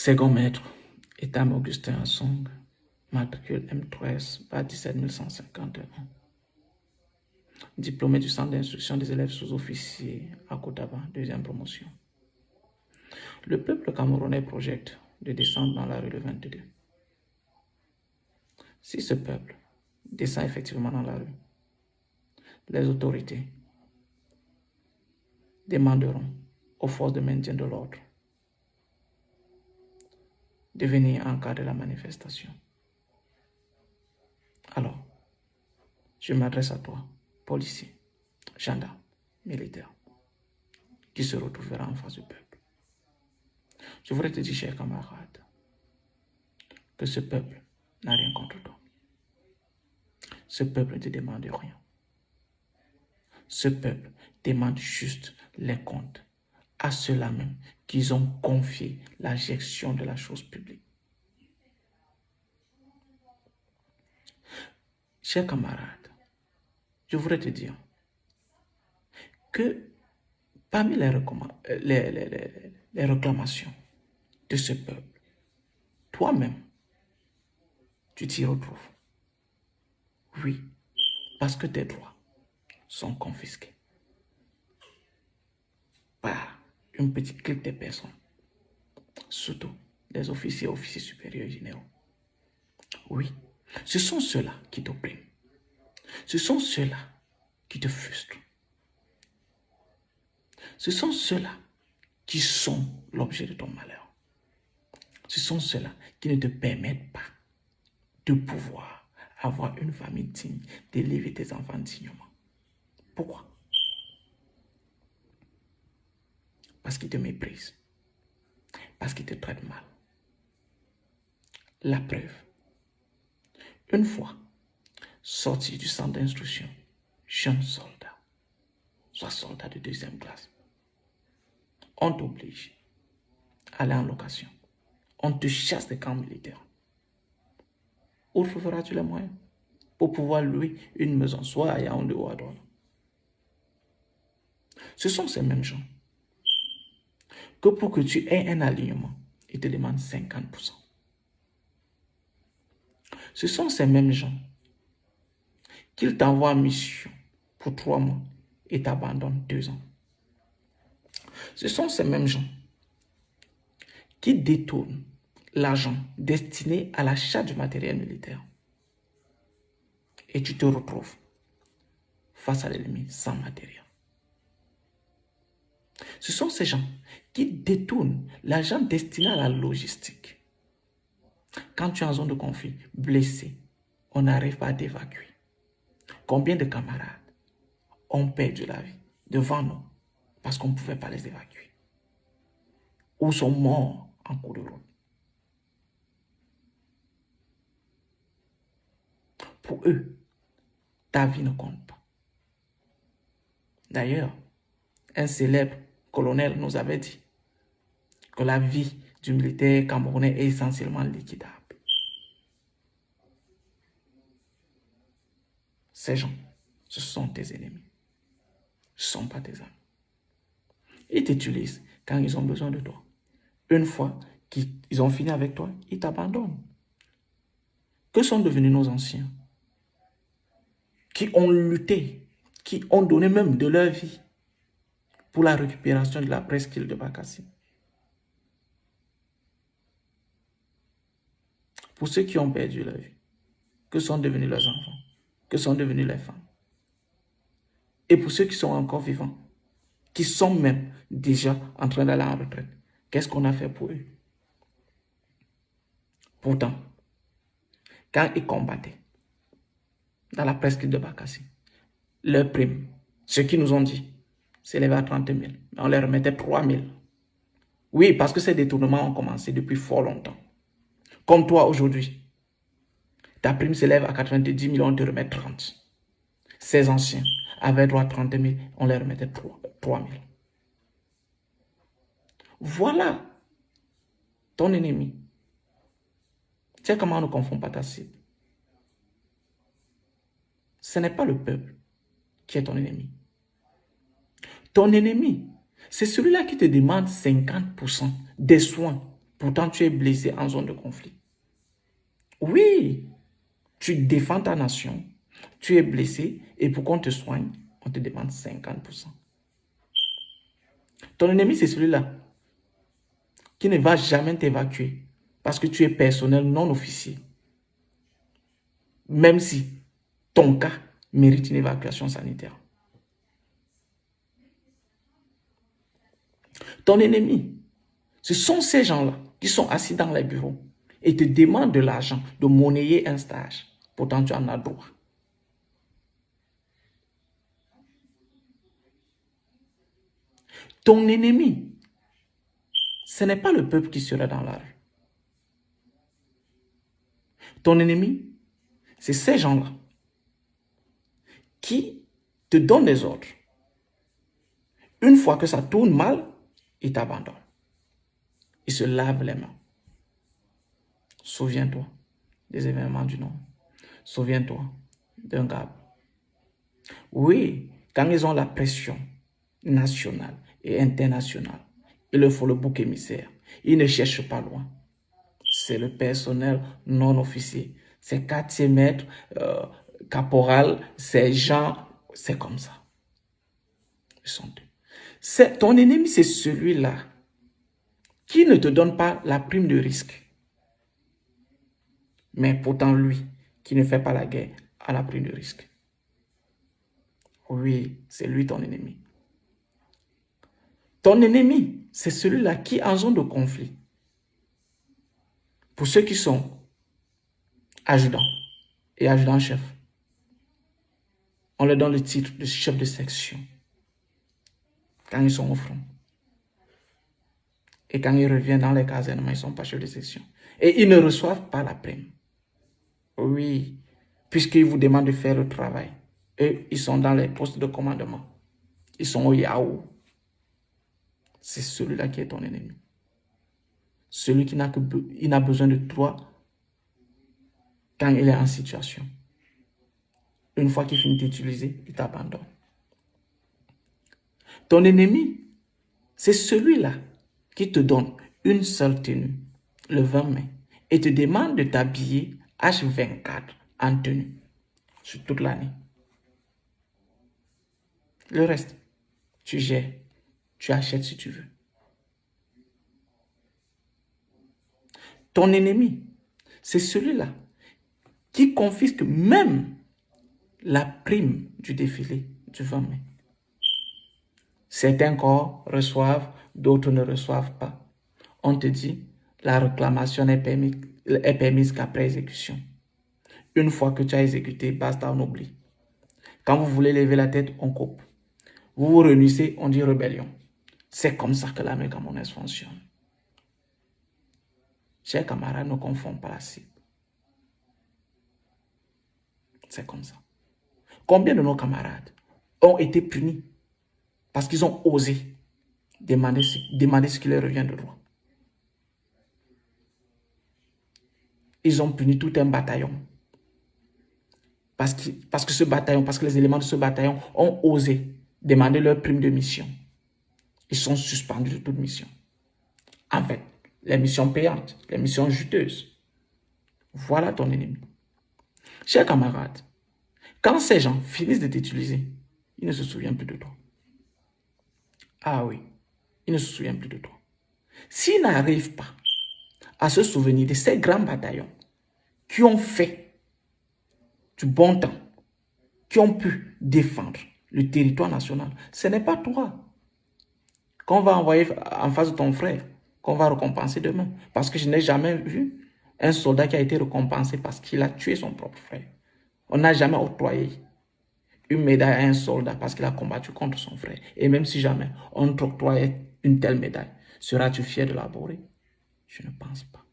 Second maître, Etam Augustin Assong, matricule M3S, bas 17151. Diplômé du centre d'instruction des élèves sous-officiers à Kotaba, deuxième promotion. Le peuple camerounais projette de descendre dans la rue le 22. Si ce peuple descend effectivement dans la rue, les autorités demanderont aux forces de maintien de l'ordre de venir encadrer la manifestation. Alors, je m'adresse à toi, policier, gendarme, militaire, qui se retrouvera en face du peuple. Je voudrais te dire, chers camarades, que ce peuple n'a rien contre toi. Ce peuple ne te demande rien. Ce peuple demande juste les comptes à ceux-là même qu'ils ont confié la gestion de la chose publique. Chers camarades, je voudrais te dire que parmi les réclamations de ce peuple, toi-même, tu t'y retrouves. Oui, parce que tes droits sont confisqués par une petite clique de personnes, surtout des officiers supérieurs et généraux. Oui, ce sont ceux-là qui t'oppriment. Ce sont ceux-là qui te frustrent. Ce sont ceux-là qui sont l'objet de ton malheur. Ce sont ceux-là qui ne te permettent pas de pouvoir avoir une famille digne, d'élever tes enfants dignement. Pourquoi? Parce qu'ils te méprisent. Parce qu'ils te traitent mal. La preuve. Une fois sorti du centre d'instruction, jeune soldat, soit soldat de deuxième classe, on t'oblige à aller en location. On te chasse des camps militaires. Où trouveras-tu les moyens pour pouvoir louer une maison, soit à Yaoundé ou à Douala? Ce sont ces mêmes gens que pour que tu aies un alignement, ils te demandent 50%. Ce sont ces mêmes gens qu'ils t'envoient en mission pour 3 mois et t'abandonnent 2 ans. Ce sont ces mêmes gens qui détournent l'argent destiné à l'achat du matériel militaire. Et tu te retrouves face à l'ennemi sans matériel. Ce sont ces gens qui détournent l'argent destiné à la logistique. Quand tu es en zone de conflit, blessé, on n'arrive pas à t'évacuer. Combien de camarades ont perdu la vie devant nous parce qu'on ne pouvait pas les évacuer? Ou sont morts en cours de route? Pour eux, ta vie ne compte pas. D'ailleurs, un célèbre colonel nous avait dit que la vie du militaire camerounais est essentiellement liquidable. Ces gens, ce sont tes ennemis. Ce ne sont pas tes amis. Ils t'utilisent quand ils ont besoin de toi. Une fois qu'ils ont fini avec toi, ils t'abandonnent. Que sont devenus nos anciens? Qui ont lutté, qui ont donné même de leur vie pour la récupération de la presqu'île de Bakassi. Pour ceux qui ont perdu leur vie, que sont devenus leurs enfants? Que sont devenus les femmes? Et pour ceux qui sont encore vivants, qui sont même déjà en train d'aller en retraite, qu'est-ce qu'on a fait pour eux? Pourtant, quand ils combattaient dans la presqu'île de Bakassi, leur prime, ce qu'ils nous ont dit, s'élevait à 30 000. Mais on leur remettait 3 000. Oui, parce que ces détournements ont commencé depuis fort longtemps. Comme toi aujourd'hui, ta prime s'élève à 90 000, on te remet 30. Ces anciens avaient droit à 30 000, on leur remettait 3 000. Voilà ton ennemi. Tu sais comment on ne confond pas ta cible? Ce n'est pas le peuple qui est ton ennemi. Ton ennemi, c'est celui-là qui te demande 50% des soins Pourtant, tu es blessé en zone de conflit. Oui, tu défends ta nation, tu es blessé et pour qu'on te soigne, on te demande 50%. Ton ennemi, c'est celui-là qui ne va jamais t'évacuer parce que tu es personnel non officier. Même si ton cas mérite une évacuation sanitaire. Ton ennemi, ce sont ces gens-là qui sont assis dans les bureaux et te demandent de l'argent, de monnayer un stage. Pourtant, tu en as droit. Ton ennemi, ce n'est pas le peuple qui sera dans la rue. Ton ennemi, c'est ces gens-là qui te donnent des ordres. Une fois que ça tourne mal, ils t'abandonnent. Ils se lavent les mains. Souviens-toi des événements du Nord. Souviens-toi d'un gars. Oui, quand ils ont la pression nationale et internationale, il leur faut le bouc émissaire. Ils ne cherchent pas loin. C'est le personnel non officier. C'est quartier maître, caporal, c'est gens, c'est comme ça. Ton ennemi, c'est celui-là qui ne te donne pas la prime de risque. Mais pourtant, lui, qui ne fait pas la guerre, a la prime de risque. Oui, c'est lui ton ennemi. Ton ennemi, c'est celui-là qui, en zone de conflit, pour ceux qui sont adjudants et adjudants-chefs, on leur donne le titre de chef de section quand ils sont au front. Et quand ils reviennent dans les casernements, ils ne sont pas chefs de section. Et ils ne reçoivent pas la prime. Oui, puisqu'ils vous demandent de faire le travail. Eux, ils sont dans les postes de commandement. Ils sont au Yahoo. C'est celui-là qui est ton ennemi. Celui qui n'a besoin de toi quand il est en situation. Une fois qu'il finit d'utiliser, il t'abandonne. Ton ennemi, c'est celui-là qui te donne une seule tenue, le 20 mai, et te demande de t'habiller H24 en tenue sur toute l'année. Le reste, tu gères, tu achètes si tu veux. Ton ennemi, c'est celui-là qui confisque même la prime du défilé du 20 mai. Certains corps reçoivent, d'autres ne reçoivent pas. On te dit, la réclamation est permise qu'après exécution. Une fois que tu as exécuté, basta, on oublie. Quand vous voulez lever la tête, on coupe. Vous vous réunissez, on dit rébellion. C'est comme ça que l'armée camerounaise fonctionne. Chers camarades, ne confondons pas la cible. C'est comme ça. Combien de nos camarades ont été punis parce qu'ils ont osé demander ce qui leur revient de droit? Ils ont puni tout un bataillon. Parce que les éléments de ce bataillon ont osé demander leur prime de mission. Ils sont suspendus de toute mission. En fait, les missions payantes, les missions juteuses. Voilà ton ennemi. Chers camarades, quand ces gens finissent de t'utiliser, ils ne se souviennent plus de toi. Ah oui, ils ne se souviennent plus de toi. S'ils n'arrivent pas à se souvenir de ces grands bataillons qui ont fait du bon temps, qui ont pu défendre le territoire national, ce n'est pas toi qu'on va envoyer en face de ton frère, qu'on va récompenser demain. Parce que je n'ai jamais vu un soldat qui a été récompensé parce qu'il a tué son propre frère. On n'a jamais octroyé une médaille à un soldat parce qu'il a combattu contre son frère. Et même si jamais on t'octroyait une telle médaille, seras-tu fier de l'aborder? Je ne pense pas.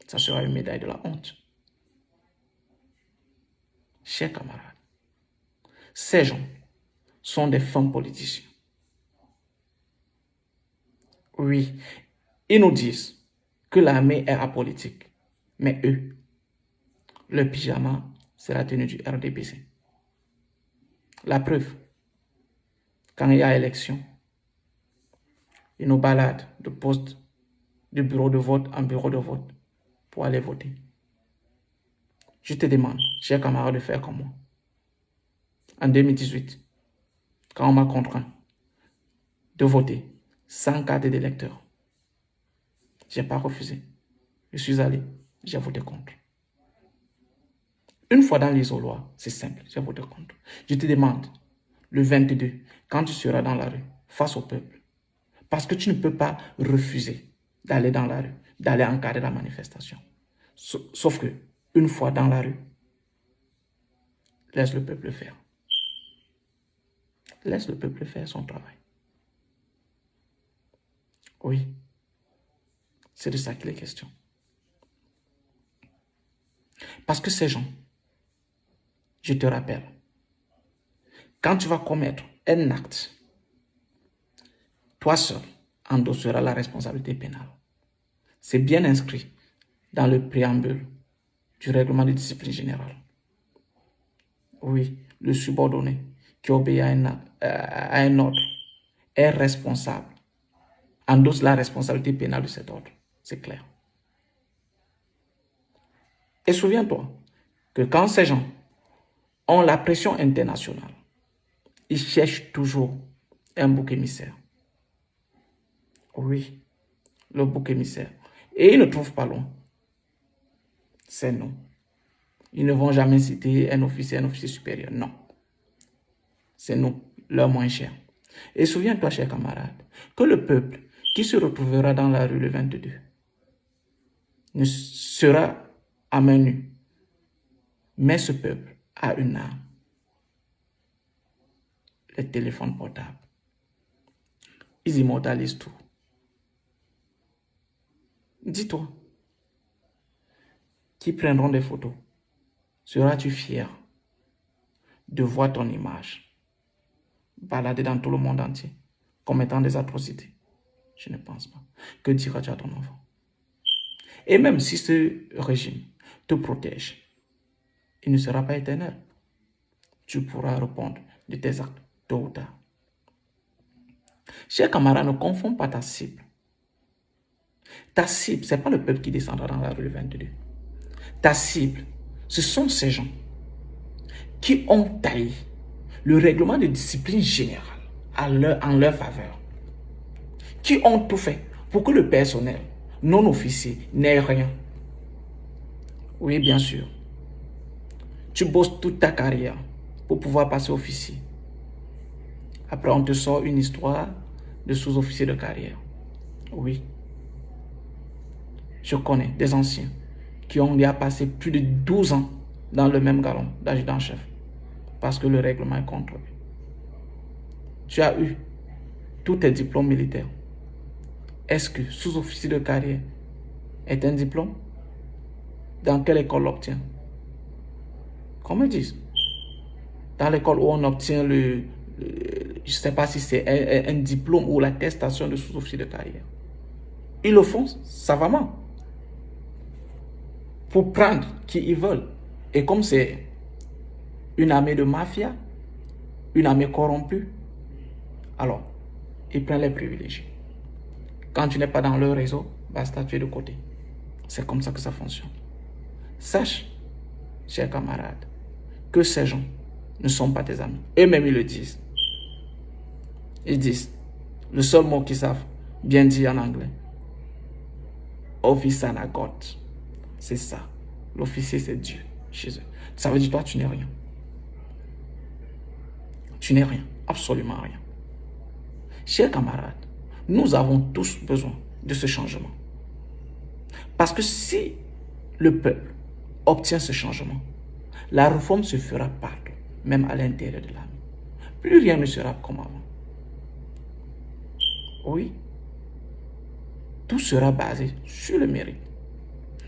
Ça sera une médaille de la honte. Chers camarades, ces gens sont des fins politiciens. Oui, ils nous disent que l'armée est apolitique. Mais eux, le pyjama, c'est la tenue du RDPC. La preuve, quand il y a élection, ils nous baladent de poste de bureau de vote en bureau de vote pour aller voter. Je te demande, chers camarades, de faire comme moi. En 2018, quand on m'a contraint de voter sans carte d'électeur, je n'ai pas refusé. Je suis allé, j'ai voté contre. Une fois dans l'isoloir, c'est simple, j'ai voté contre. Je te demande, le 22, quand tu seras dans la rue, face au peuple, parce que tu ne peux pas refuser d'aller dans la rue, d'aller encadrer la manifestation. Sauf que, une fois dans la rue, laisse le peuple faire. Laisse le peuple faire son travail. Oui, c'est de ça qu'il est question. Parce que ces gens, je te rappelle, quand tu vas commettre un acte, toi seul endosseras la responsabilité pénale. C'est bien inscrit dans le préambule du règlement de discipline générale. Oui, le subordonné qui obéit à un ordre est responsable, endosse la responsabilité pénale de cet ordre. C'est clair. Et souviens-toi que quand ces gens ont la pression internationale, ils cherchent toujours un bouc émissaire. Oui, le bouc émissaire. Et ils ne trouvent pas loin. C'est nous. Ils ne vont jamais citer un officier supérieur. Non. C'est nous, leur moins cher. Et souviens-toi, chers camarades, que le peuple qui se retrouvera dans la rue le 22 ne sera à main nue. Mais ce peuple a une arme. Les téléphones portables. Ils immortalisent tout. Dis-toi, qui prendront des photos, seras-tu fier de voir ton image balader dans tout le monde entier, commettant des atrocités? Je ne pense pas. Que diras-tu à ton enfant? Et même si ce régime te protège, il ne sera pas éternel. Tu pourras répondre de tes actes tôt ou tard. Chers camarades, ne confonds pas ta cible. Ta cible, ce n'est pas le peuple qui descendra dans la rue le 22. Ta cible, ce sont ces gens qui ont taillé le règlement de discipline générale en leur faveur, qui ont tout fait pour que le personnel non officier n'ait rien. Oui, bien sûr. Tu bosses toute ta carrière pour pouvoir passer officier. Après, on te sort une histoire de sous-officier de carrière. Oui. Je connais des anciens qui ont déjà passé plus de 12 ans dans le même galon d'adjudant-chef parce que le règlement est contre eux. Tu as eu tous tes diplômes militaires. Est-ce que sous-officier de carrière est un diplôme? Dans quelle école l'obtient? Qu'on me dise. Dans l'école où on obtient je ne sais pas si c'est un diplôme ou l'attestation de sous-officier de carrière. Ils le font savamment pour prendre qui ils veulent. Et comme c'est une armée de mafia, une armée corrompue, alors ils prennent les privilégiés. Quand tu n'es pas dans leur réseau, basta, tu es de côté. C'est comme ça que ça fonctionne. Sache, chers camarades, que ces gens ne sont pas tes amis. Eux-mêmes, ils le disent. Ils disent, le seul mot qu'ils savent bien dire en anglais, officer and God. C'est ça. L'officier, c'est Dieu chez eux. Ça veut dire, toi, tu n'es rien. Tu n'es rien. Absolument rien. Chers camarades, nous avons tous besoin de ce changement. Parce que si le peuple obtient ce changement, la réforme se fera partout, même à l'intérieur de l'armée. Plus rien ne sera comme avant. Oui. Tout sera basé sur le mérite.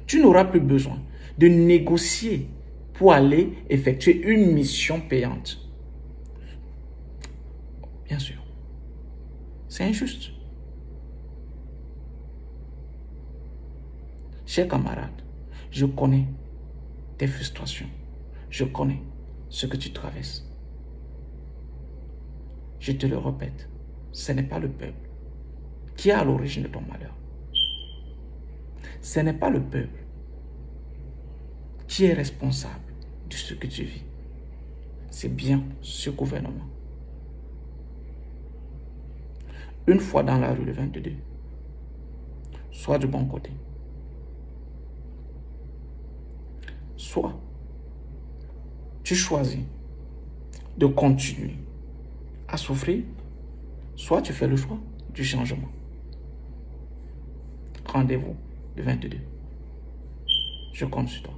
Tu n'auras plus besoin de négocier pour aller effectuer une mission payante. Bien sûr. C'est injuste. Chers camarades, je connais tes frustrations. Je connais ce que tu traverses. Je te le répète, ce n'est pas le peuple qui est à l'origine de ton malheur. Ce n'est pas le peuple qui est responsable de ce que tu vis. C'est bien ce gouvernement. Une fois dans la rue le 22, sois du bon côté. Soit tu choisis de continuer à souffrir, soit tu fais le choix du changement. Rendez-vous le 22. Je compte sur toi.